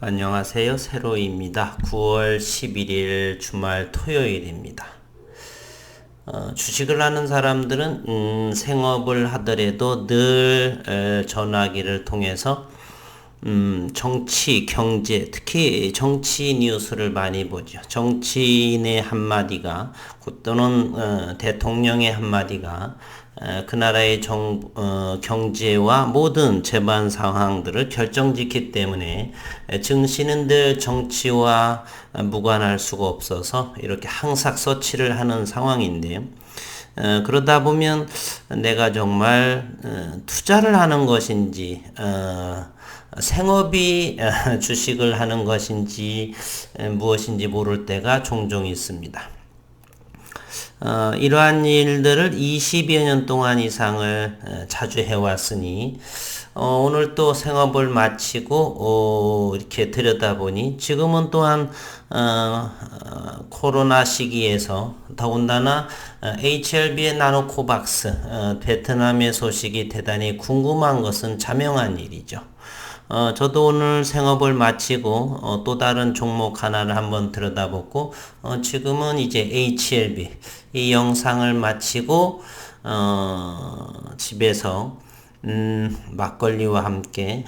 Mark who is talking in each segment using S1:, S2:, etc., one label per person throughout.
S1: 안녕하세요. 세로입니다. 9월 11일 주말 토요일입니다. 주식을 하는 사람들은 생업을 하더라도 늘 전화기를 통해서 정치, 경제, 특히 정치 뉴스를 많이 보죠. 정치인의 한마디가 또는 대통령의 한마디가 그 나라의 경제와 모든 재반 상황들을 결정짓기 때문에 증시는 늘 정치와 무관할 수가 없어서 이렇게 항상 서치를 하는 상황인데요. 그러다 보면 내가 정말 투자를 하는 것인지 생업이 주식을 하는 것인지 무엇인지 모를 때가 종종 있습니다. 이러한 일들을 20여 년 동안 이상을 자주 해왔으니 오늘 또 생업을 마치고 이렇게 들여다보니 지금은 또한 코로나 시기에서 더군다나 HLB의 나노코박스 베트남의 소식이 대단히 궁금한 것은 자명한 일이죠. 저도 오늘 생업을 마치고 또 다른 종목 하나를 한번 들여다보고 지금은 이제 HLB 이 영상을 마치고 집에서 막걸리와 함께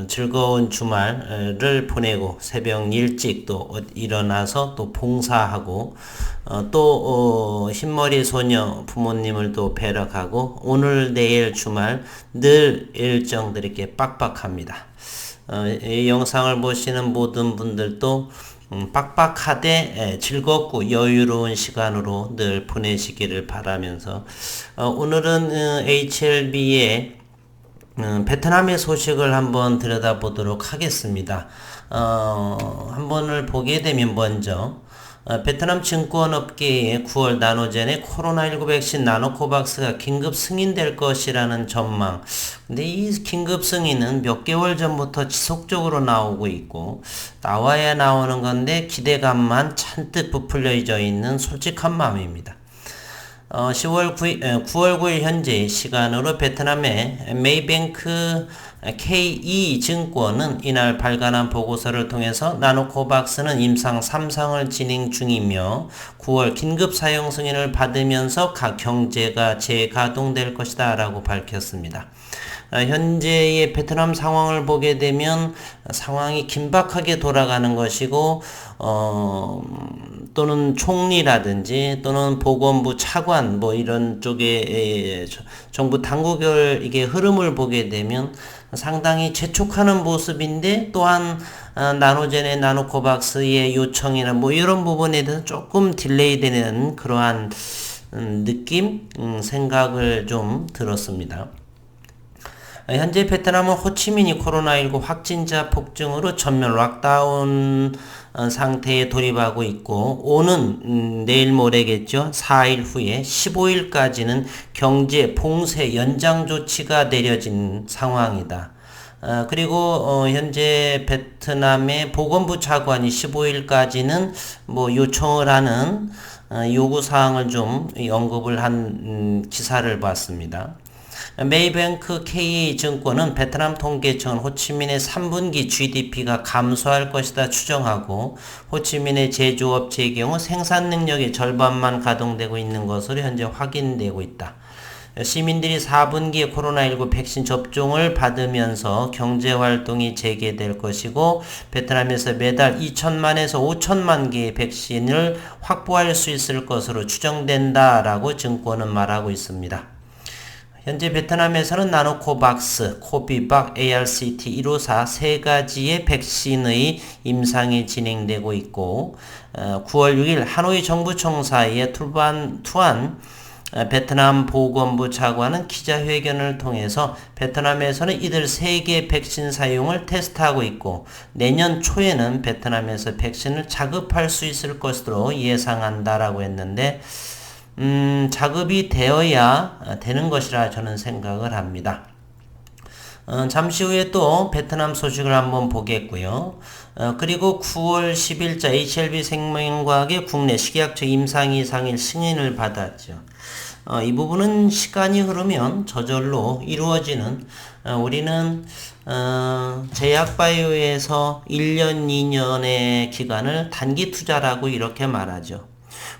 S1: 즐거운 주말을 보내고 새벽 일찍 또 일어나서 또 봉사하고 또 흰머리 소녀 부모님을 또 뵈러 가고 오늘 내일 주말 늘 일정들이 이렇게 빡빡합니다. 이 영상을 보시는 모든 분들도 빡빡하되 즐겁고 여유로운 시간으로 늘 보내시기를 바라면서 오늘은 HLB의 베트남의 소식을 한번 들여다보도록 하겠습니다. 한 번을 보게 되면 먼저 베트남 증권업계의 9월 나노젠의 코로나19 백신 나노코박스가 긴급 승인될 것이라는 전망. 근데 이 긴급 승인은 몇 개월 전부터 지속적으로 나오고 있고 나와야 나오는 건데 기대감만 잔뜩 부풀려져 있는 솔직한 마음입니다. 9월 9일 현재 시간으로 베트남의 메이뱅크 KE 증권은 이날 발간한 보고서를 통해서 나노코박스는 임상 3상을 진행 중이며 9월 긴급 사용 승인을 받으면서 각 경제가 재가동될 것이다 라고 밝혔습니다. 현재의 베트남 상황을 보게 되면 상황이 긴박하게 돌아가는 것이고 또는 총리라든지 또는 보건부 차관 뭐 이런 쪽에 정부 당국을 이게 흐름을 보게 되면 상당히 재촉하는 모습인데 또한 나노젠의 나노코박스의 요청이나 뭐 이런 부분에 대해서 조금 딜레이 되는 그러한 느낌, 생각을 좀 들었습니다. 현재 베트남은 호치민이 코로나19 확진자 폭증으로 전면 락다운 상태에 돌입하고 있고 오는 내일 모레겠죠. 4일 후에 15일까지는 경제 봉쇄 연장 조치가 내려진 상황이다. 그리고 현재 베트남의 보건부 차관이 15일까지는 뭐 요청을 하는 요구 사항을 좀 언급을 한 기사를 봤습니다. 메이뱅크 K증권은 베트남 통계청은 호치민의 3분기 GDP가 감소할 것이다 추정하고 호치민의 제조업체의 경우 생산 능력의 절반만 가동되고 있는 것으로 현재 확인되고 있다. 시민들이 4분기에 코로나19 백신 접종을 받으면서 경제활동이 재개될 것이고 베트남에서 매달 2천만에서 5천만 개의 백신을 확보할 수 있을 것으로 추정된다라고 증권은 말하고 있습니다. 현재 베트남에서는 나노코박스, 코비박, ARCT, 154 세 가지의 백신의 임상이 진행되고 있고 9월 6일 하노이 정부청사의 투안 베트남 보건부 차관은 기자회견을 통해서 베트남에서는 이들 3개의 백신 사용을 테스트하고 있고 내년 초에는 베트남에서 백신을 자급할 수 있을 것으로 예상한다라고 했는데 자급이 되어야 되는 것이라 저는 생각을 합니다. 잠시 후에 또 베트남 소식을 한번 보겠고요. 그리고 9월 10일자 HLB 생명과학의 국내 식약처 임상이상일 승인을 받았죠. 이 부분은 시간이 흐르면 저절로 이루어지는 우리는 제약바이오에서 1년, 2년의 기간을 단기 투자라고 이렇게 말하죠.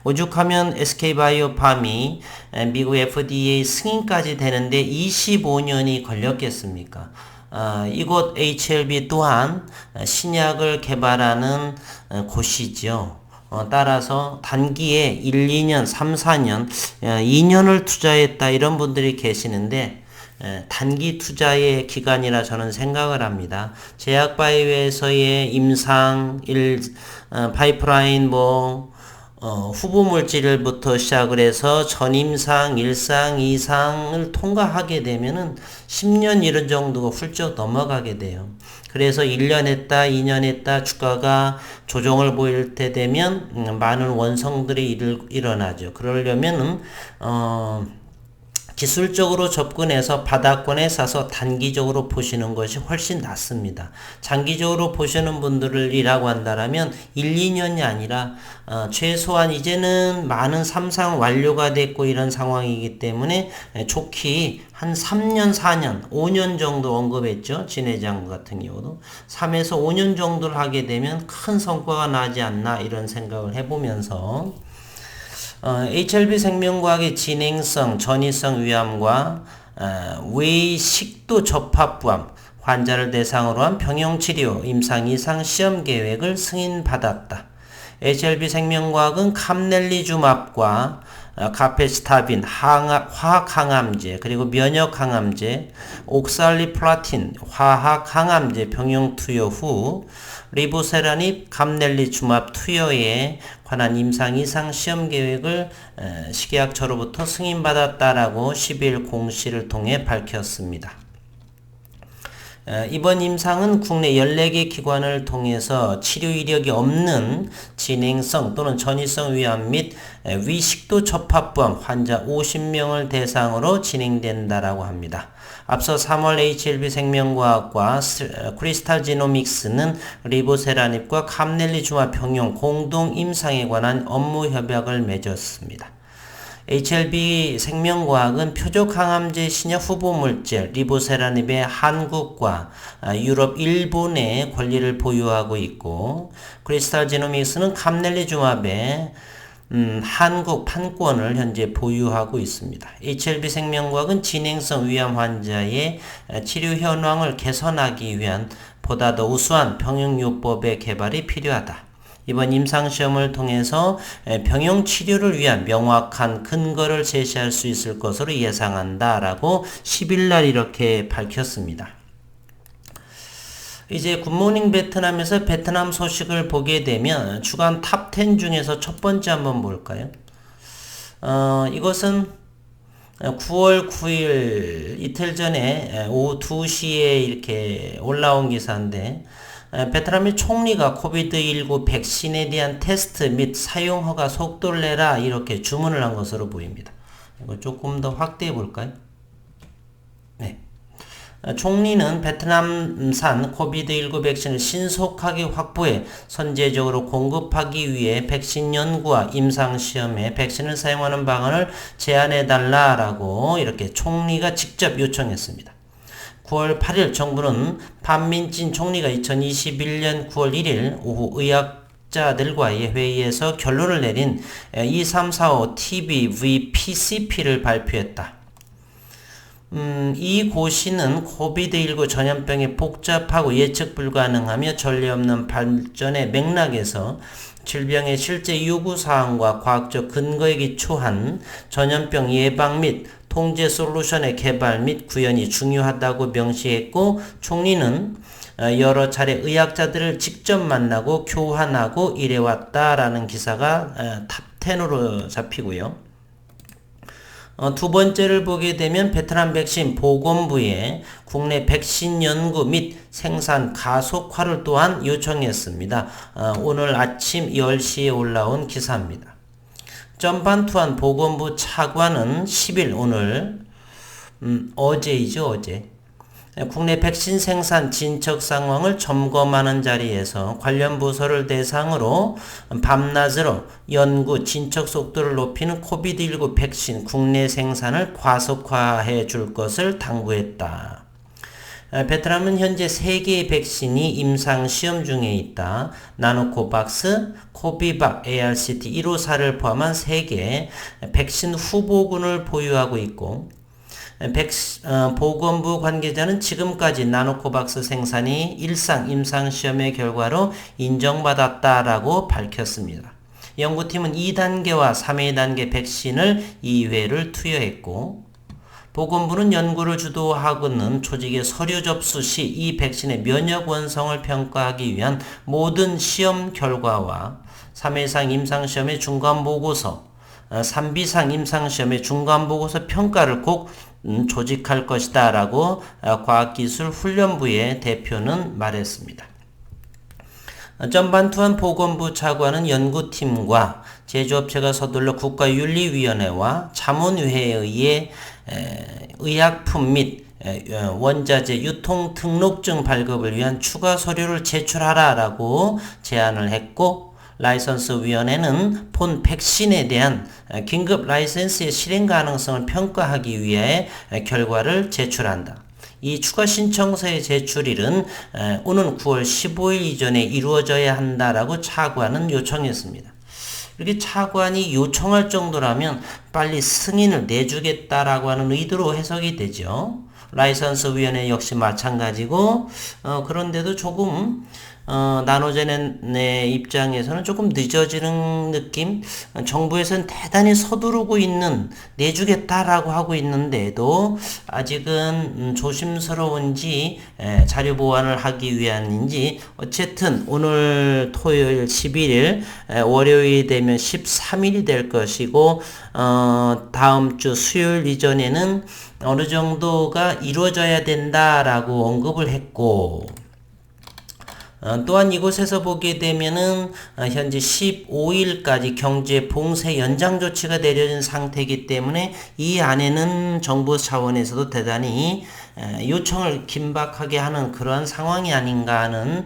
S1: 오죽하면 SK바이오팜이 미국 FDA 승인까지 되는데 25년이 걸렸겠습니까? 이곳 HLB 또한 신약을 개발하는 곳이죠. 따라서 단기에 1, 2년, 3, 4년, 2년을 투자했다 이런 분들이 계시는데 단기 투자의 기간이라 저는 생각을 합니다. 제약바이오에서의 임상, 파이프라인 후보 물질부터 시작을 해서 전임상, 1상, 2상을 통과하게 되면은 10년 이런 정도가 훌쩍 넘어가게 돼요. 그래서 1년 했다, 2년 했다, 주가가 조정을 보일 때 되면 많은 원성들이 일어나죠. 그러려면은 기술적으로 접근해서 바닥권에 사서 단기적으로 보시는 것이 훨씬 낫습니다. 장기적으로 보시는 분들이라고 한다면 1, 2년이 아니라 최소한 이제는 많은 3상 완료가 됐고 이런 상황이기 때문에 좋게 한 3년, 4년, 5년 정도 언급했죠. 진회장 같은 경우도 3에서 5년 정도를 하게 되면 큰 성과가 나지 않나 이런 생각을 해보면서 HLB 생명과학의 진행성, 전이성 위암과 외식도 접합부암 환자를 대상으로 한 병용치료 임상 이상 시험 계획을 승인받았다. HLB 생명과학은 카멜리주맙과 카페스타빈, 화학항암제, 그리고 면역항암제, 옥살리플라틴, 화학항암제 병용 투여 후 리보세라닙, 감넬리주맙 투여에 관한 임상 이상 시험 계획을 식약처로부터 승인받았다라고 12일 공시를 통해 밝혔습니다. 이번 임상은 국내 14개 기관을 통해서 치료 이력이 없는 진행성 또는 전이성 위암 및 위식도 접합부암 환자 50명을 대상으로 진행된다라고 합니다. 앞서 3월 HLB 생명과학과 크리스탈 지노믹스는 리보세라닙과 카멜리주맙 병용 공동 임상에 관한 업무 협약을 맺었습니다. HLB 생명과학은 표적항암제 신약 후보물질 리보세라닙의 한국과 유럽, 일본의 권리를 보유하고 있고 크리스탈 지노믹스는 카멜리주맙의 한국 판권을 현재 보유하고 있습니다. HLB 생명과학은 진행성 위암 환자의 치료 현황을 개선하기 위한 보다 더 우수한 병용요법의 개발이 필요하다. 이번 임상시험을 통해서 병용 치료를 위한 명확한 근거를 제시할 수 있을 것으로 예상한다 라고 10일 날 이렇게 밝혔습니다. 이제 굿모닝 베트남에서 베트남 소식을 보게 되면 주간 탑10 중에서 첫 번째 한번 볼까요? 이것은 9월 9일 이틀 전에 오후 2시에 이렇게 올라온 기사인데 베트남의 총리가 코비드19 백신에 대한 테스트 및 사용 허가 속도를 내라 이렇게 주문을 한 것으로 보입니다. 이거 조금 더 확대해 볼까요? 네. 총리는 베트남산 코비드19 백신을 신속하게 확보해 선제적으로 공급하기 위해 백신 연구와 임상시험에 백신을 사용하는 방안을 제안해 달라라고 이렇게 총리가 직접 요청했습니다. 9월 8일 정부는 판민진 총리가 2021년 9월 1일 오후 의학자들과의 회의에서 결론을 내린 2345 TBVPCP를 발표했다. 이 고시는 코비드19 전염병의 복잡하고 예측 불가능하며 전례 없는 발전의 맥락에서 질병의 실제 요구사항과 과학적 의근거에 기초한 전염병 예방 및 통제 솔루션의 개발 및 구현이 중요하다고 명시했고 총리는 여러 차례 의학자들을 직접 만나고 교환하고 이래왔다라는 기사가 탑10으로 잡히고요. 두 번째를 보게 되면 베트남 백신 보건부에 국내 백신 연구 및 생산 가속화를 또한 요청했습니다. 오늘 아침 10시에 올라온 기사입니다. 점반투안 보건부 차관은 10일 오늘 어제이죠 어제 국내 백신 생산 진척 상황을 점검하는 자리에서 관련 부서를 대상으로 밤낮으로 연구 진척 속도를 높이는 코비드19 백신 국내 생산을 과속화해 줄 것을 당부했다. 베트남은 현재 3개의 백신이 임상 시험 중에 있다. 나노코박스, 코비박, ARCT154를 포함한 3개 백신 후보군을 보유하고 있고, 보건부 관계자는 지금까지 나노코박스 생산이 일상 임상시험의 결과로 인정받았다라고 밝혔습니다. 연구팀은 2단계와 3단계 백신을 2회를 투여했고, 보건부는 연구를 주도하고는 조직의 서류 접수 시 이 백신의 면역 원성을 평가하기 위한 모든 시험 결과와 3회 이상 임상시험의 중간보고서, 3비 이상 임상시험의 중간보고서 평가를 꼭 조직할 것이다 라고 과학기술훈련부의 대표는 말했습니다. 전반투한 보건부 차관은 연구팀과 제조업체가 서둘러 국가윤리위원회와 자문회에 의해 의약품 및 원자재 유통 등록증 발급을 위한 추가 서류를 제출하라라고 제안을 했고, 라이선스 위원회는 본 백신에 대한 긴급 라이선스의 실행 가능성을 평가하기 위해 결과를 제출한다. 이 추가 신청서의 제출일은 오는 9월 15일 이전에 이루어져야 한다라고 차관은 요청했습니다. 이렇게 차관이 요청할 정도라면 빨리 승인을 내주겠다라고 하는 의도로 해석이 되죠. 라이선스 위원회 역시 마찬가지고, 그런데도 조금 나노젠의 입장에서는 조금 늦어지는 느낌? 정부에서는 대단히 서두르고 있는, 내주겠다라고 하고 있는데도 아직은 조심스러운지 자료 보완을 하기 위함인지, 어쨌든 오늘 토요일 11일, 월요일이 되면 13일이 될 것이고, 다음 주 수요일 이전에는 어느 정도가 이루어져야 된다라고 언급을 했고, 또한 이곳에서 보게 되면은 현재 15일까지 경제 봉쇄 연장 조치가 내려진 상태이기 때문에 이 안에는 정부 차원에서도 대단히 요청을 긴박하게 하는 그런 상황이 아닌가 하는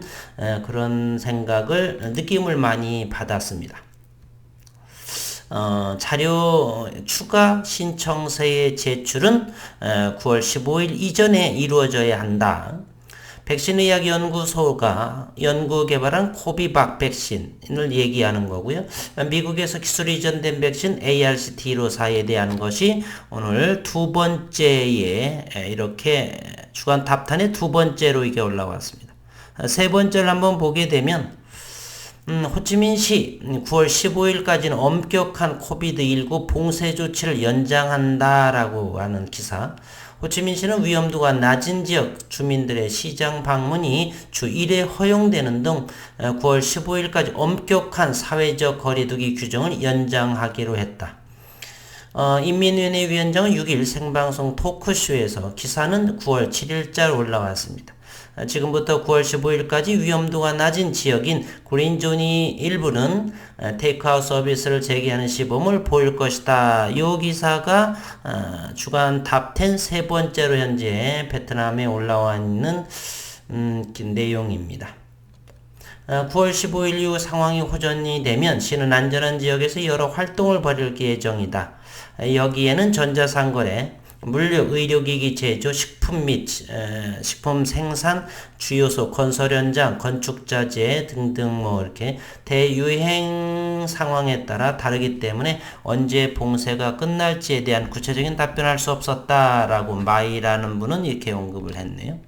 S1: 그런 느낌을 많이 받았습니다. 자료 추가 신청서의 제출은 9월 15일 이전에 이루어져야 한다. 백신의학연구소가 연구 개발한 코비박 백신을 얘기하는 거고요. 미국에서 기술 이전된 백신 ARCT154에 대한 것이 오늘 두 번째에 이렇게 주간 탑10의 두 번째로 이게 올라왔습니다. 세 번째를 한번 보게 되면 호치민시 9월 15일까지는 엄격한 코비드19 봉쇄 조치를 연장한다라고 하는 기사. 호치민시는 위험도가 낮은 지역 주민들의 시장 방문이 주 1회 허용되는 등 9월 15일까지 엄격한 사회적 거리두기 규정을 연장하기로 했다. 인민위원회 위원장은 6일 생방송 토크쇼에서 기사는 9월 7일자로 올라왔습니다. 지금부터 9월 15일까지 위험도가 낮은 지역인 그린존이 일부는 테이크아웃 서비스를 재개하는 시범을 보일 것이다. 이 기사가 주간 탑10 세 번째로 현재 베트남에 올라와 있는 내용입니다. 9월 15일 이후 상황이 호전이 되면 시는 안전한 지역에서 여러 활동을 벌일 예정이다. 여기에는 전자상거래, 물류, 의료기기 제조, 식품 및 식품 생산, 주요소, 건설 현장, 건축자재 등등 이렇게 대유행 상황에 따라 다르기 때문에 언제 봉쇄가 끝날지에 대한 구체적인 답변할 수 없었다라고 마이라는 분은 이렇게 언급을 했네요.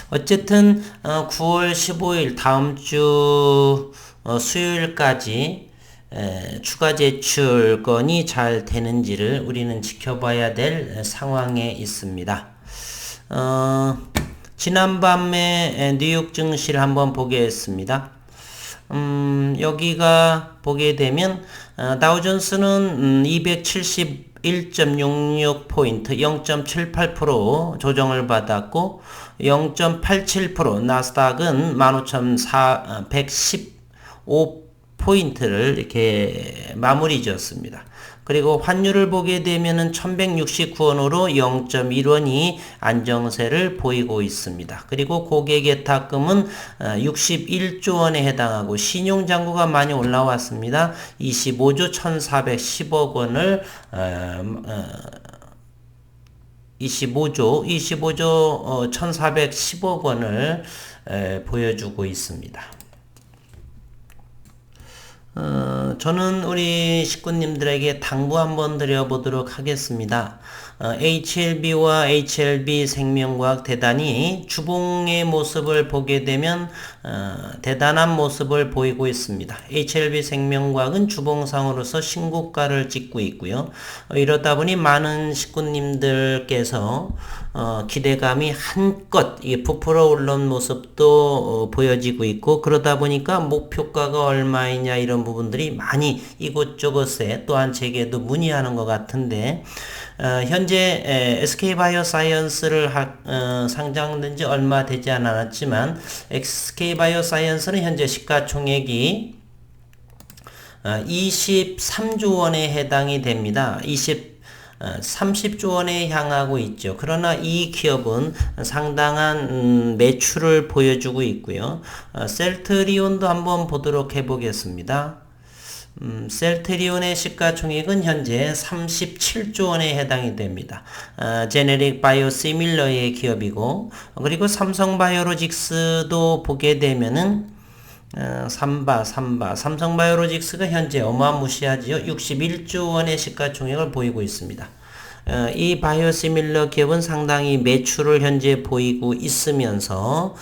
S1: 어쨌든 9월 15일 다음 주 수요일까지 추가 제출건이 잘 되는지를 우리는 지켜봐야 될 상황에 있습니다. 지난밤에 뉴욕 증시를 한번 보겠습니다. 여기가 보게 되면 다우존스는 271.66포인트 0.78% 조정을 받았고 0.87% 나스닥은 15,115포인트를 이렇게 마무리 지었습니다. 그리고 환율을 보게 되면은 1169원으로 0.1원이 안정세를 보이고 있습니다. 그리고 고객예탁금은 61조 원에 해당하고 신용잔고가 많이 올라왔습니다. 25조 1410억 원을 25조 1410억 원을 보여주고 있습니다. 저는 우리 식구님들에게 당부 한번 드려보도록 하겠습니다. HLB와 HLB 생명과학 대단히 주봉의 모습을 보게 되면 대단한 모습을 보이고 있습니다. HLB 생명과학은 주봉상으로서 신고가를 찍고 있고요. 이러다 보니 많은 식구님들께서 기대감이 한껏 부풀어 오른 모습도 보여지고 있고, 그러다 보니까 목표가가 얼마이냐 이런 부분들이 많이 이곳저곳에 또한 제게도 문의하는 것 같은데, 현재 SK바이오사이언스를 상장된 지 얼마 되지 않았지만 SK바이오사이언스는 현재 시가총액이 23조 원에 해당이 됩니다. 30조 원에 향하고 있죠. 그러나 이 기업은 상당한 매출을 보여주고 있고요. 셀트리온도 한번 보도록 해보겠습니다. 셀트리온의 시가총액은 현재 37조 원에 해당이 됩니다. 제네릭 바이오시밀러의 기업이고, 그리고 삼성바이오로직스도 보게 되면은 삼성바이오로직스가 현재 어마무시하지요. 61조 원의 시가총액을 보이고 있습니다. 이 바이오시밀러 기업은 상당히 매출을 현재 보이고 있으면서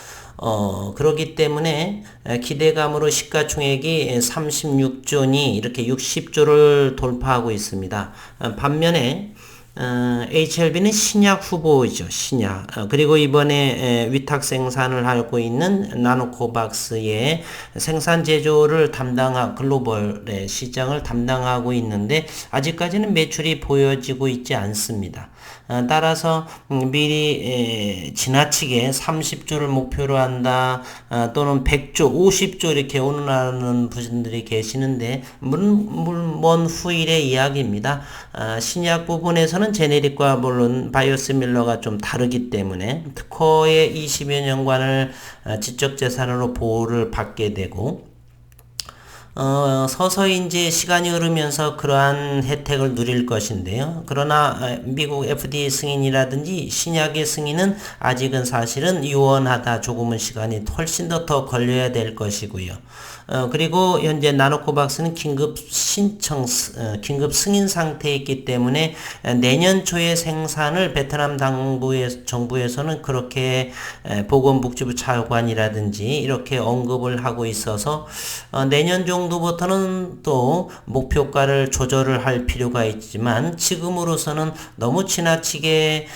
S1: 그렇기 때문에 기대감으로 시가총액이 36조니 이렇게 60조를 돌파하고 있습니다. 반면에 HLB는 신약 후보이죠. 신약. 그리고 이번에 위탁 생산을 하고 있는 나노코박스의 생산 제조를 글로벌의 시장을 담당하고 있는데 아직까지는 매출이 보여지고 있지 않습니다. 따라서 미리 지나치게 30조를 목표로 한다, 또는 100조, 50조 이렇게 오는하는 분들이 계시는데 먼 후일의 이야기입니다. 신약 부분에서는 제네릭과 물론 바이오시밀러가 좀 다르기 때문에 특허의 20여 년간을 지적재산으로 보호를 받게 되고, 서서히 이제 시간이 흐르면서 그러한 혜택을 누릴 것인데요. 그러나 미국 FDA 승인이라든지 신약의 승인은 아직은 사실은 유언하다 조금은 시간이 훨씬 더 걸려야 될 것이고요. 그리고 현재 나노코박스는 긴급 승인 상태에 있기 때문에 내년 초에 생산을 베트남 정부에서는 그렇게 보건복지부 차관이라든지 이렇게 언급을 하고 있어서 내년 정도부터는 또 목표가를 조절을 할 필요가 있지만, 지금으로서는 너무 지나치게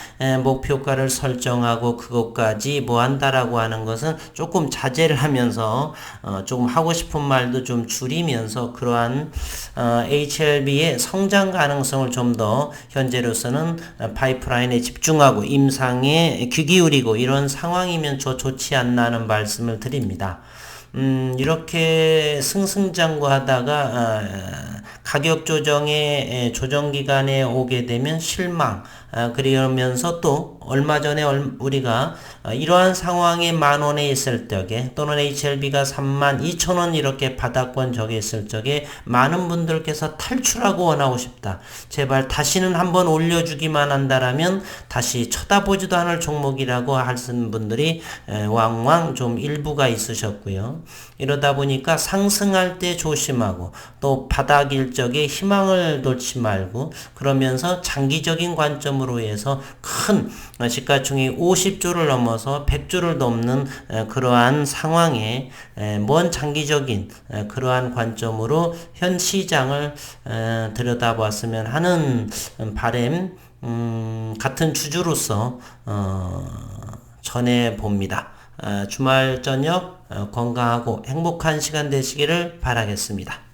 S1: 목표가를 설정하고 그것까지 뭐 한다라고 하는 것은 조금 자제를 하면서 조금 하고 싶은 말도 좀 줄이면서 그러한 HLB의 성장 가능성을 좀 더 현재로서는 파이프라인에 집중하고 임상에 귀 기울이고 이런 상황이면 좋지 않나 하는 말씀을 드립니다. 이렇게 승승장구하다가 가격 조정의 조정 기간에 오게 되면 실망, 그러면서 또 얼마 전에 우리가 이러한 상황에 10,000원에 있을 적에 또는 HLB가 32,000원 이렇게 바닥권 적에 있을 적에 많은 분들께서 탈출하고 원하고 싶다, 제발 다시는 한번 올려주기만 한다라면 다시 쳐다보지도 않을 종목이라고 하시는 분들이 왕왕 좀 일부가 있으셨고요. 이러다 보니까 상승할 때 조심하고 또 바닥일 적에 희망을 놓지 말고, 그러면서 장기적인 관점으로 해서 큰 시가총액 50조를 넘어서 100조를 넘는 그러한 상황에 먼 장기적인 그러한 관점으로 현 시장을 들여다봤으면 하는 바람, 같은 주주로서 전해봅니다. 주말 저녁 건강하고 행복한 시간 되시기를 바라겠습니다.